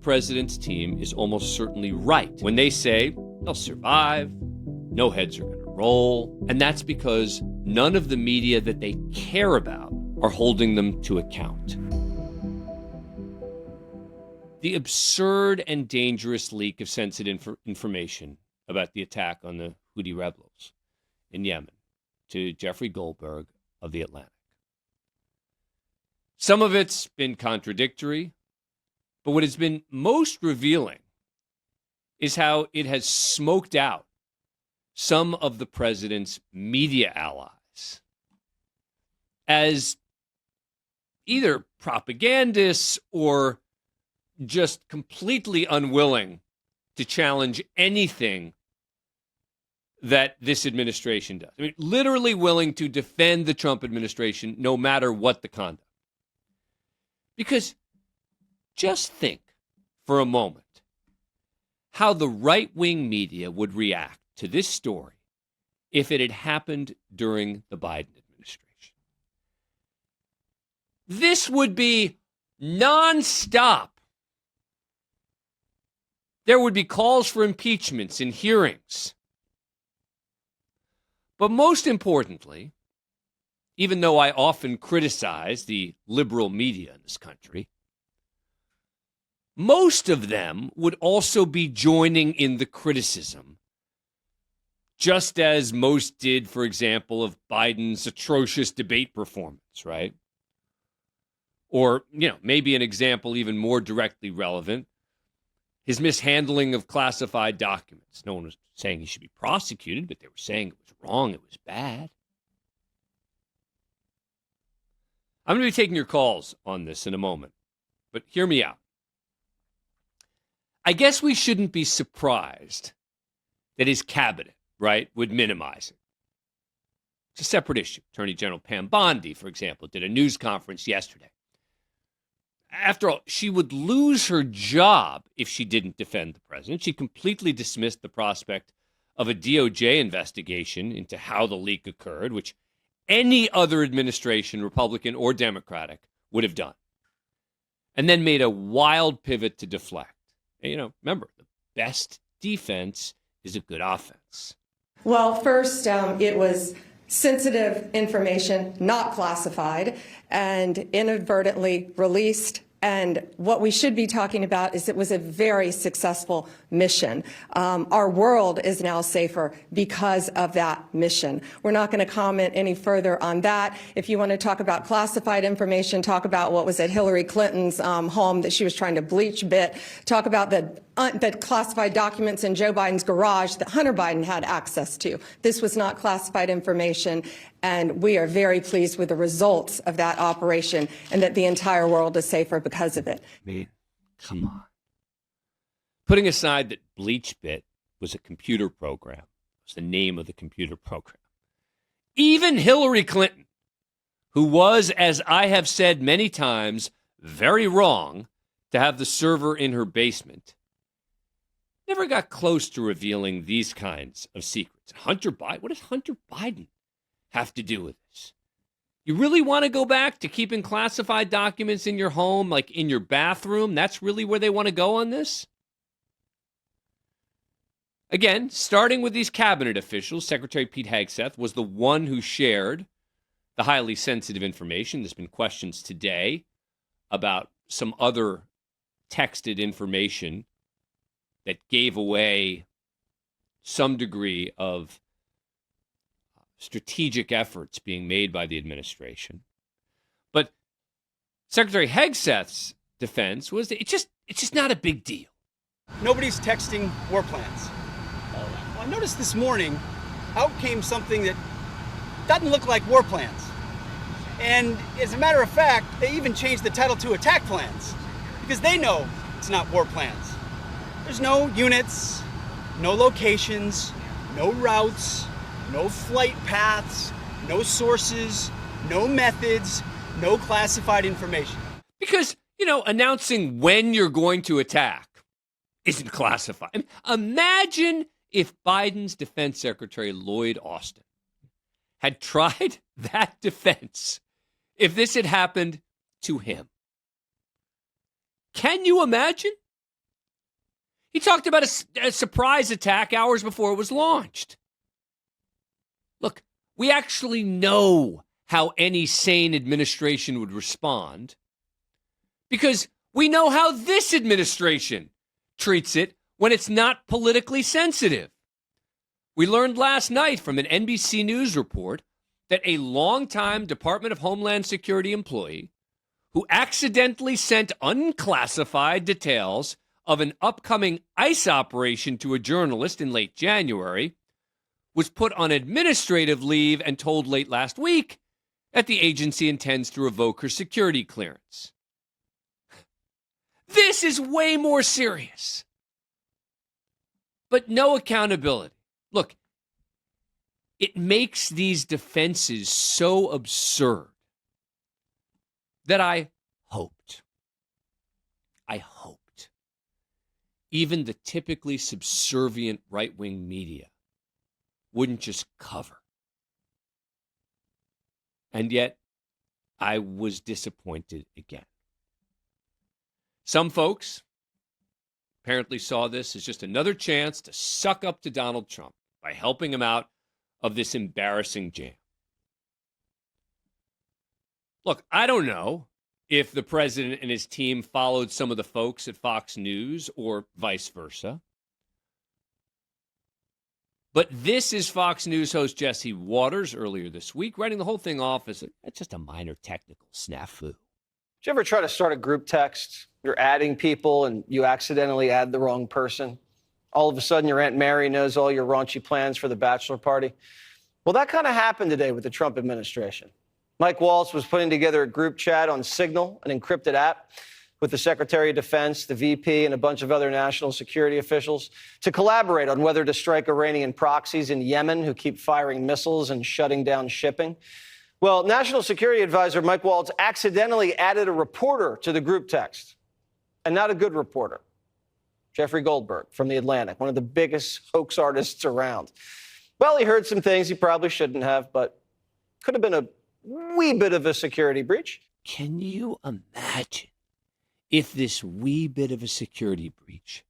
president's team is almost certainly right when they say they'll survive, no heads are going to roll, and that's because none of the media that they care about are holding them to account. The absurd and dangerous leak of sensitive information about the attack on the Houthi rebels in Yemen to Jeffrey Goldberg of The Atlantic. Some of it's been contradictory, but what has been most revealing is how it has smoked out some of the president's media allies as either propagandists or just completely unwilling to challenge anything that this administration does. I mean, literally willing to defend the Trump administration no matter what the conduct. Because just think for a moment how the right-wing media would react to this story if it had happened during the Biden administration. This would be nonstop. There would be calls for impeachments and hearings. But most importantly, even though I often criticize the liberal media in this country, most of them would also be joining in the criticism, just as most did, for example, of Biden's atrocious debate performance, right? Or, maybe an example even more directly relevant, his mishandling of classified documents. No one was saying he should be prosecuted, but they were saying it was wrong, it was bad. I'm going to be taking your calls on this in a moment, but hear me out. I guess we shouldn't be surprised that his cabinet, right, would minimize it. It's a separate issue. Attorney General Pam Bondi, for example, did a news conference yesterday. After all, she would lose her job if she didn't defend the president. She completely dismissed the prospect of a DOJ investigation into how the leak occurred, which any other administration, Republican or Democratic, would have done. And then made a wild pivot to deflect. And, remember, the best defense is a good offense. Well, first, it was sensitive information, not classified, and inadvertently released. And what we should be talking about is it was a very successful mission. Our world is now safer because of that mission. We're not going to comment any further on that. If you want to talk about classified information, talk about what was at Hillary Clinton's home that she was trying to bleach bit. Talk about the classified documents in Joe Biden's garage that Hunter Biden had access to. This was not classified information, and we are very pleased with the results of that operation and that the entire world is safer because of it. Man, come on. Putting aside that BleachBit was a computer program, it was the name of the computer program. Even Hillary Clinton, who was, as I have said many times, very wrong to have the server in her basement, never got close to revealing these kinds of secrets. Hunter Biden, what does Hunter Biden have to do with this? You really want to go back to keeping classified documents in your home, like in your bathroom? That's really where they want to go on this? Again, starting with these cabinet officials, Secretary Pete Hegseth was the one who shared the highly sensitive information. There's been questions today about some other texted information that gave away some degree of strategic efforts being made by the administration. But Secretary Hegseth's defense was that it's just not a big deal. Nobody's texting war plans. I noticed this morning out came something that doesn't look like war plans. And as a matter of fact, they even changed the title to attack plans because they know it's not war plans. There's no units, no locations, no routes, no flight paths, no sources, no methods, no classified information. Because, announcing when you're going to attack isn't classified. Imagine if Biden's Defense Secretary Lloyd Austin had tried that defense, if this had happened to him. Can you imagine? He talked about a surprise attack hours before it was launched. Look, we actually know how any sane administration would respond because we know how this administration treats it when it's not politically sensitive. We learned last night from an NBC News report that a longtime Department of Homeland Security employee who accidentally sent unclassified details of an upcoming ICE operation to a journalist in late January was put on administrative leave and told late last week that the agency intends to revoke her security clearance. This is way more serious. But no accountability. Look, it makes these defenses so absurd that I hoped even the typically subservient right-wing media wouldn't just cover. And yet, I was disappointed again. Some folks apparently saw this as just another chance to suck up to Donald Trump by helping him out of this embarrassing jam. Look, I don't know if the president and his team followed some of the folks at Fox News or vice versa. But this is Fox News host Jesse Waters earlier this week, writing the whole thing off as just a minor technical snafu. Did you ever try to start a group text? You're adding people and you accidentally add the wrong person. All of a sudden, your Aunt Mary knows all your raunchy plans for the bachelor party. Well, that kind of happened today with the Trump administration. Mike Waltz was putting together a group chat on Signal, an encrypted app, with the Secretary of Defense, the VP, and a bunch of other national security officials to collaborate on whether to strike Iranian proxies in Yemen who keep firing missiles and shutting down shipping. Well, National Security Advisor Mike Waltz accidentally added a reporter to the group text, and not a good reporter. Jeffrey Goldberg from The Atlantic, one of the biggest hoax artists around. Well, he heard some things he probably shouldn't have, but could have been a wee bit of a security breach. Can you imagine if this wee bit of a security breach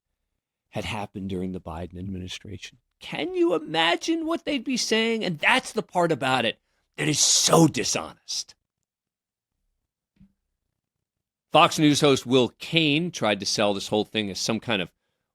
had happened during the Biden administration? Can you imagine what they'd be saying? And that's the part about it that is so dishonest. Fox News host Will Cain tried to sell this whole thing as some kind of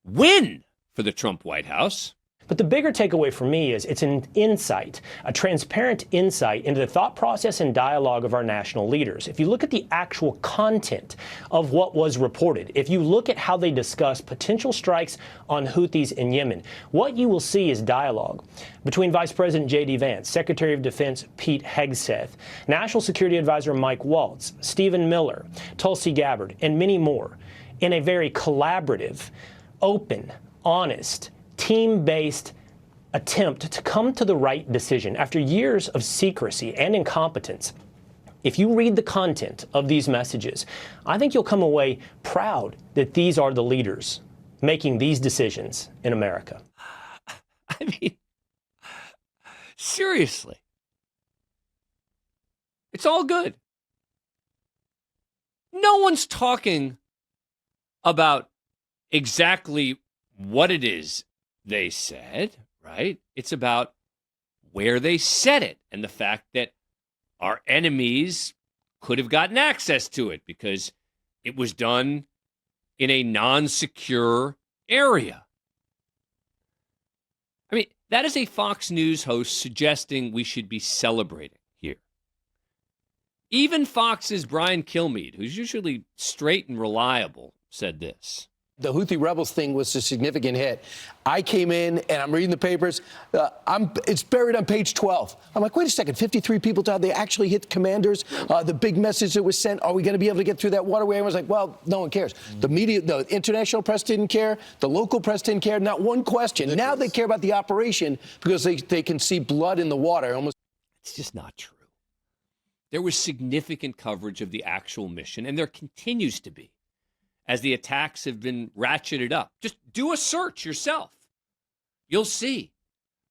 win for the Trump White House. But the bigger takeaway for me is it's an insight, a transparent insight into the thought process and dialogue of our national leaders. If you look at the actual content of what was reported, if you look at how they discuss potential strikes on Houthis in Yemen, what you will see is dialogue between Vice President J.D. Vance, Secretary of Defense Pete Hegseth, National Security Advisor Mike Waltz, Stephen Miller, Tulsi Gabbard, and many more in a very collaborative, open, honest, team-based attempt to come to the right decision after years of secrecy and incompetence. If you read the content of these messages, I think you'll come away proud that these are the leaders making these decisions in America. I mean, seriously. It's all good. No one's talking about exactly what it is they said, right? It's about where they said it and the fact that our enemies could have gotten access to it because it was done in a non-secure area. I mean, that is a Fox News host suggesting we should be celebrating here. Even Fox's Brian Kilmeade, who's usually straight and reliable, said this. The Houthi rebels thing was a significant hit. I came in and I'm reading the papers. It's buried on page 12. I'm like, wait a second, 53 people died. They actually hit commanders. The big message that was sent, are we going to be able to get through that waterway? I was like, well, no one cares. The media, the international press didn't care. The local press didn't care. Not one question. Now they care about the operation because they can see blood in the water. It's just not true. There was significant coverage of the actual mission, and there continues to be, as the attacks have been ratcheted up. Just do a search yourself. You'll see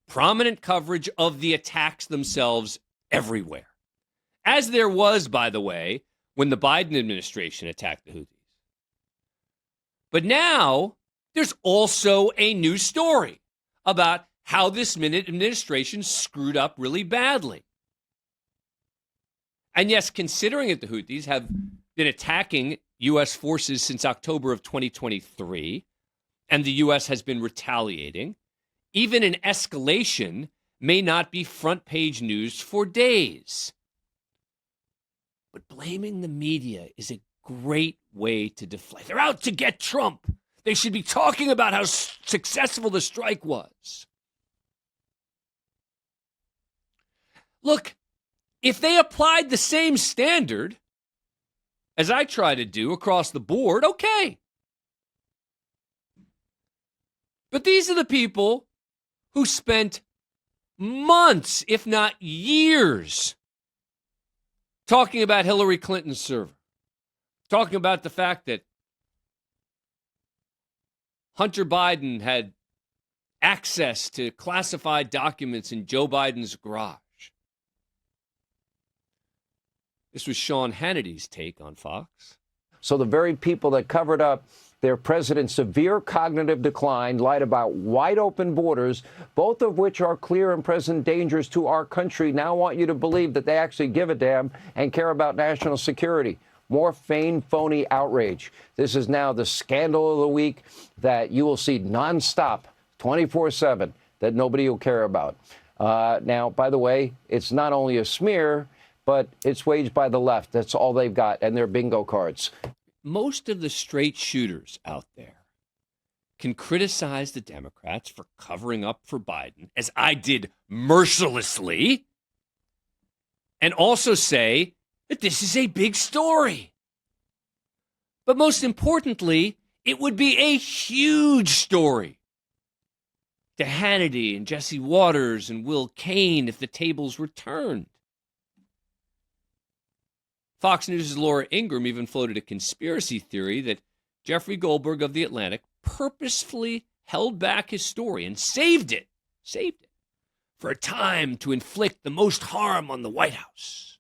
prominent coverage of the attacks themselves everywhere. As there was, by the way, when the Biden administration attacked the Houthis. But now There's also a new story about how this administration screwed up really badly. And yes, considering that the Houthis have been attacking U.S. forces since October of 2023, and the U.S. has been retaliating, even an escalation may not be front page news for days. But blaming the media is a great way to deflate. They're out to get Trump. They should be talking about how successful the strike was. Look, if they applied the same standard as I try to do across the board, okay. But these are the people who spent months, if not years, talking about Hillary Clinton's server, talking about the fact that Hunter Biden had access to classified documents in Joe Biden's garage. This was Sean Hannity's take on Fox. So the very people that covered up their president's severe cognitive decline lied about wide open borders, both of which are clear and present dangers to our country, now want you to believe that they actually give a damn and care about national security. More feigned, phony outrage. This is now the scandal of the week that you will see nonstop, 24/7, that nobody will care about. Now, by the way, it's not only a smear, but it's waged by the left. That's all they've got, and their bingo cards. Most of the straight shooters out there can criticize the Democrats for covering up for Biden, as I did mercilessly, and also say that this is a big story. But most importantly, it would be a huge story to Hannity and Jesse Waters and Will Cain if the tables were turned. Fox News' Laura Ingraham even floated a conspiracy theory that Jeffrey Goldberg of The Atlantic purposefully held back his story and saved it for a time to inflict the most harm on the White House.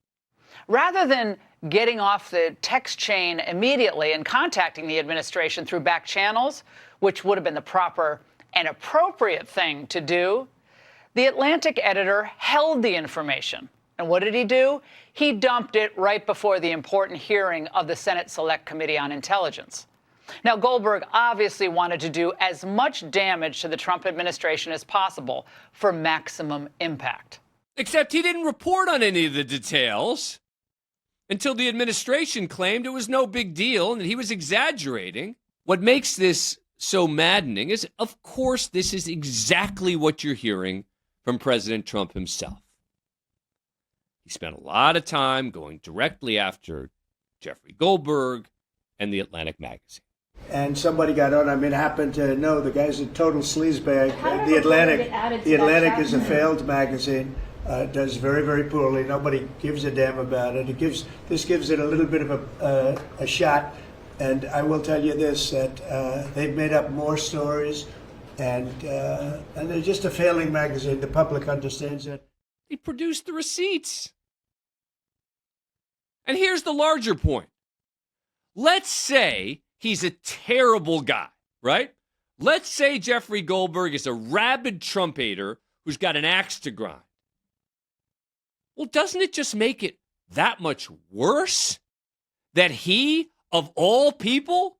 Rather than getting off the text chain immediately and contacting the administration through back channels, which would have been the proper and appropriate thing to do, the Atlantic editor held the information. And what did he do? He dumped it right before the important hearing of the Senate Select Committee on Intelligence. Now, Goldberg obviously wanted to do as much damage to the Trump administration as possible for maximum impact. Except he didn't report on any of the details until the administration claimed it was no big deal and that he was exaggerating. What makes this so maddening is, of course, this is exactly what you're hearing from President Trump himself. He spent a lot of time going directly after Jeffrey Goldberg and The Atlantic magazine. And somebody got on. I mean, happened to know the guy's a total sleazebag. The Atlantic is a failed magazine. Does very, very poorly. Nobody gives a damn about it. This gives it a little bit of a shot. And I will tell you this: that they've made up more stories, and they're just a failing magazine. The public understands that. He produced the receipts. And here's the larger point. Let's say he's a terrible guy, right? Let's say Jeffrey Goldberg is a rabid Trump hater who's got an axe to grind. Well, doesn't it just make it that much worse that he, of all people,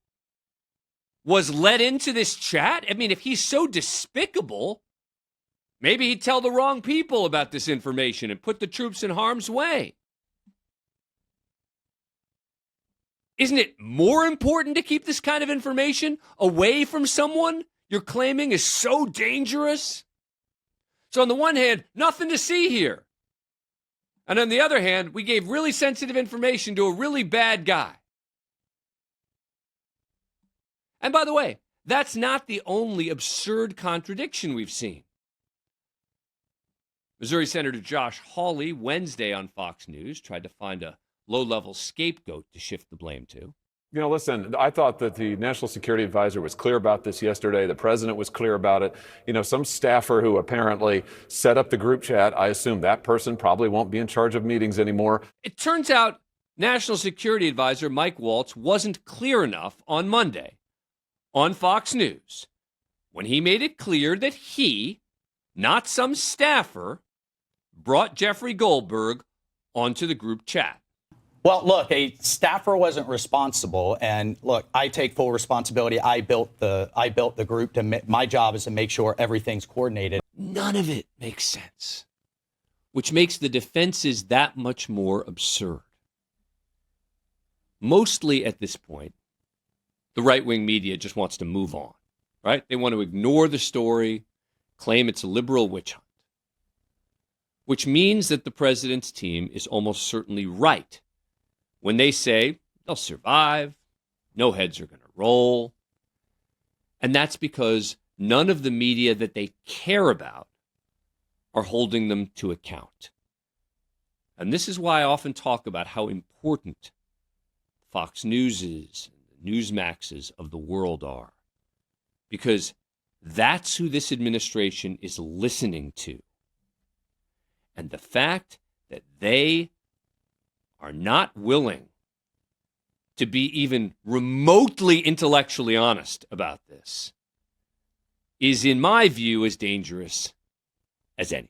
was let into this chat? I mean, if he's so despicable, maybe he'd tell the wrong people about this information and put the troops in harm's way. Isn't it more important to keep this kind of information away from someone you're claiming is so dangerous? So on the one hand, nothing to see here. And on the other hand, we gave really sensitive information to a really bad guy. And by the way, that's not the only absurd contradiction we've seen. Missouri Senator Josh Hawley, Wednesday on Fox News, tried to find a low-level scapegoat to shift the blame to. You know, listen, I thought that the National Security Advisor was clear about this yesterday. The president was clear about it. You know, some staffer who apparently set up the group chat, I assume that person probably won't be in charge of meetings anymore. It turns out National Security Advisor Mike Waltz wasn't clear enough on Monday on Fox News when he made it clear that he, not some staffer, brought Jeffrey Goldberg onto the group chat. Well, look, a staffer wasn't responsible, and look, I take full responsibility. I built the group. My job is to make sure everything's coordinated. None of it makes sense, which makes the defenses that much more absurd. Mostly at this point, the right-wing media just wants to move on, right? They want to ignore the story, claim it's a liberal witch hunt, which means that the president's team is almost certainly right when they say they'll survive, no heads are going to roll. And that's because none of the media that they care about are holding them to account. And this is why I often talk about how important Fox News is, and the Newsmaxes of the world are, because that's who this administration is listening to. And the fact that they are not willing to be even remotely intellectually honest about this is, in my view, as dangerous as anything.